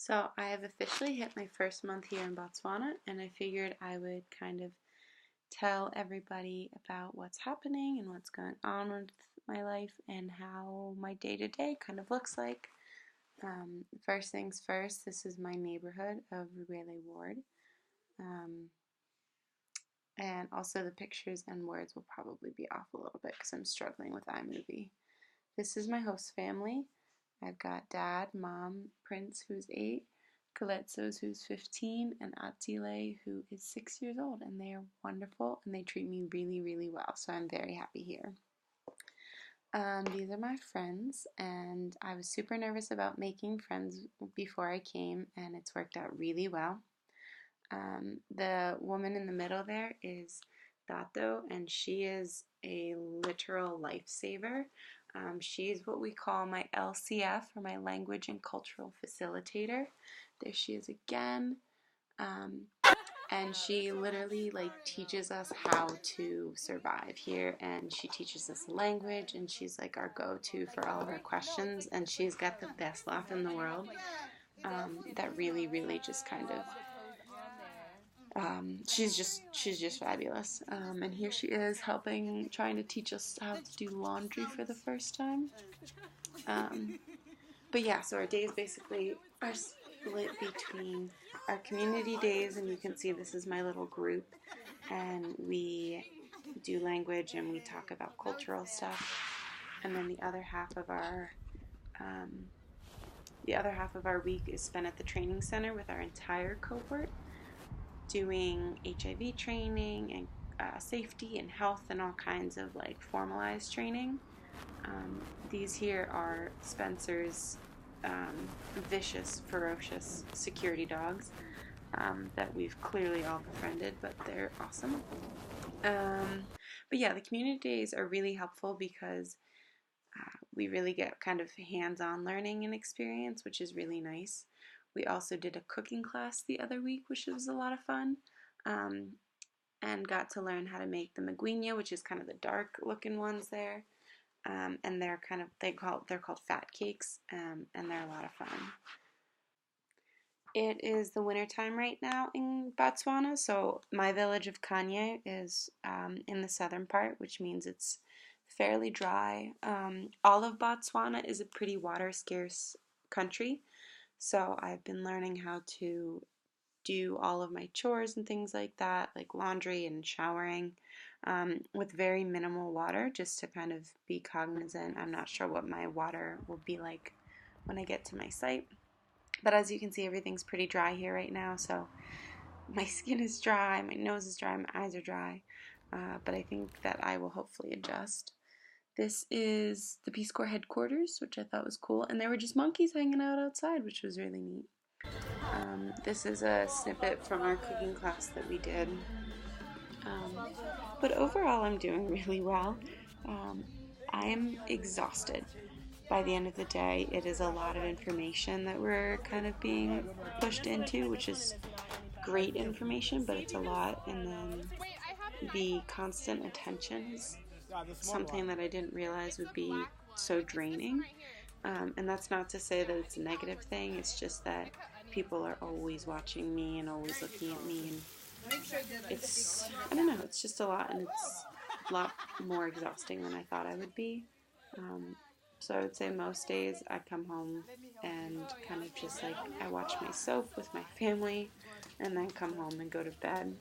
So I have officially hit my first month here in Botswana, and I figured I would kind of tell everybody about what's happening and what's going on with my life and how my day-to-day kind of looks like. First things first, this is my neighborhood of Rugwele Ward. And also the pictures and words will probably be off a little bit because I'm struggling with iMovie. This is my host family. I've got Dad, Mom, Prince, who's 8, Calypso's, who's 15, and Atile, who is 6 years old. And they are wonderful, and they treat me really, really well, so I'm very happy here. These are my friends, and I was super nervous about making friends before I came, and it's worked out really well. The woman in the middle there is Dato, and she is a literal lifesaver. She's what we call my LCF, or my language and cultural facilitator. There she is again. And she literally teaches us how to survive here, and she teaches us language, and she's like our go-to for all of our questions, and she's got the best laugh in the world. That really, really just kind of she's just fabulous. And here she is trying to teach us how to do laundry for the first time. But yeah, so our days basically are split between our community days, and you can see this is my little group, and we do language and we talk about cultural stuff. And then the other half of our week is spent at the training center with our entire cohort, doing HIV training and safety and health and all kinds of formalized training. These here are Spencer's vicious, ferocious security dogs that we've clearly all befriended, but they're awesome. But yeah, the community days are really helpful because we really get kind of hands-on learning and experience, which is really nice. We also did a cooking class the other week, which was a lot of fun, and got to learn how to make the maguinha, which is kind of the dark-looking ones there. And they're called fat cakes, and they're a lot of fun. It is the winter time right now in Botswana, so my village of Kanye is in the southern part, which means it's fairly dry. All of Botswana is a pretty water scarce country, so I've been learning how to do all of my chores and things like that, like laundry and showering, with very minimal water, just to kind of be cognizant. I'm not sure what my water will be like when I get to my site, but as you can see, everything's pretty dry here right now, so my skin is dry, my nose is dry, my eyes are dry, but I think that I will hopefully adjust. This is the Peace Corps headquarters, which I thought was cool, and there were just monkeys hanging out outside, which was really neat. This is a snippet from our cooking class that we did. But overall, I'm doing really well. I am exhausted. By the end of the day, it is a lot of information that we're kind of being pushed into, which is great information, but it's a lot. And then the constant attention is something that I didn't realize would be so draining. And that's not to say that it's a negative thing, it's just that people are always watching me and always looking at me, and I don't know, it's just a lot, and it's a lot more exhausting than I thought I would be. So I would say most days I come home and kind of just I watch my soap with my family and then come home and go to bed.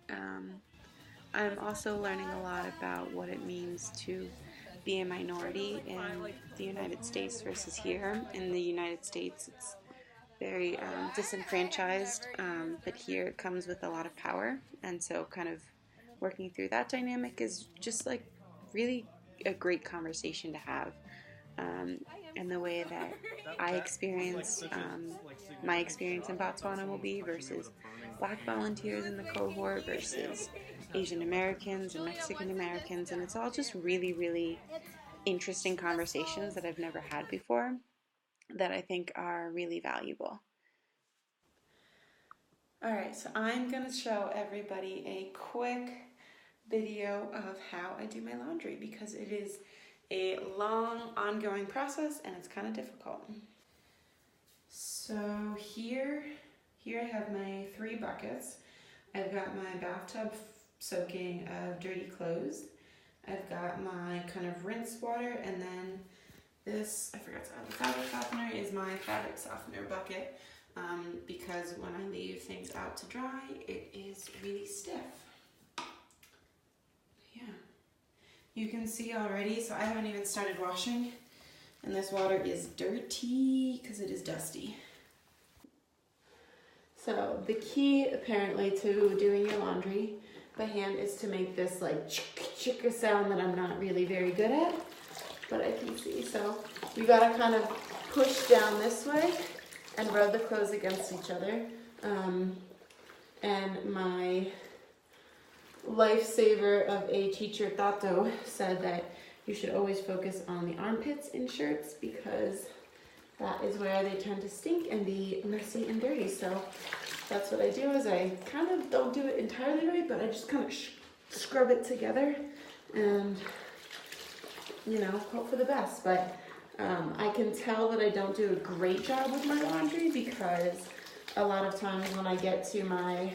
I'm also learning a lot about what it means to be a minority in the United States versus here. In the United States, it's very disenfranchised, but here it comes with a lot of power, and so kind of working through that dynamic is just really a great conversation to have. And the way that I experience my experience in Botswana will be versus Black volunteers in the cohort versus Asian Americans and Mexican Americans, and it's all just really, really interesting conversations that I've never had before that I think are really valuable. Alright, so I'm going to show everybody a quick video of how I do my laundry because it is a long, ongoing process and it's kind of difficult. So So here I have my 3 buckets. I've got my bathtub soaking of dirty clothes. I've got my kind of rinse water, and then this, I forgot to add the fabric softener, is my fabric softener bucket because when I leave things out to dry, it is really stiff. Yeah. You can see already, so I haven't even started washing, and this water is dirty because it is dusty. So the key apparently to doing your laundry by hand is to make this like chicka sound that I'm not really very good at, but I can see. So you gotta kind of push down this way and rub the clothes against each other. And my lifesaver of a teacher, Tato, said that you should always focus on the armpits in shirts because that is where they tend to stink and be messy and dirty. So that's what I do, is I kind of don't do it entirely right, but I just kind of scrub it together and, you know, hope for the best. But I can tell that I don't do a great job with my laundry because a lot of times when I get to my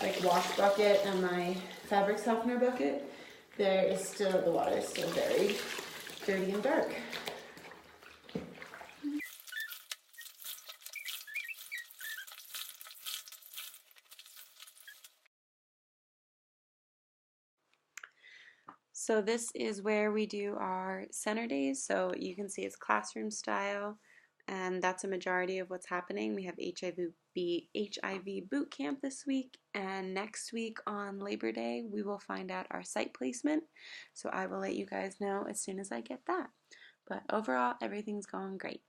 like wash bucket and my fabric softener bucket, the water is still very dirty and dark. So this is where we do our center days. So you can see it's classroom style, and that's a majority of what's happening. We have HIV boot camp this week, and next week on Labor Day we will find out our site placement. So I will let you guys know as soon as I get that. But overall, everything's going great.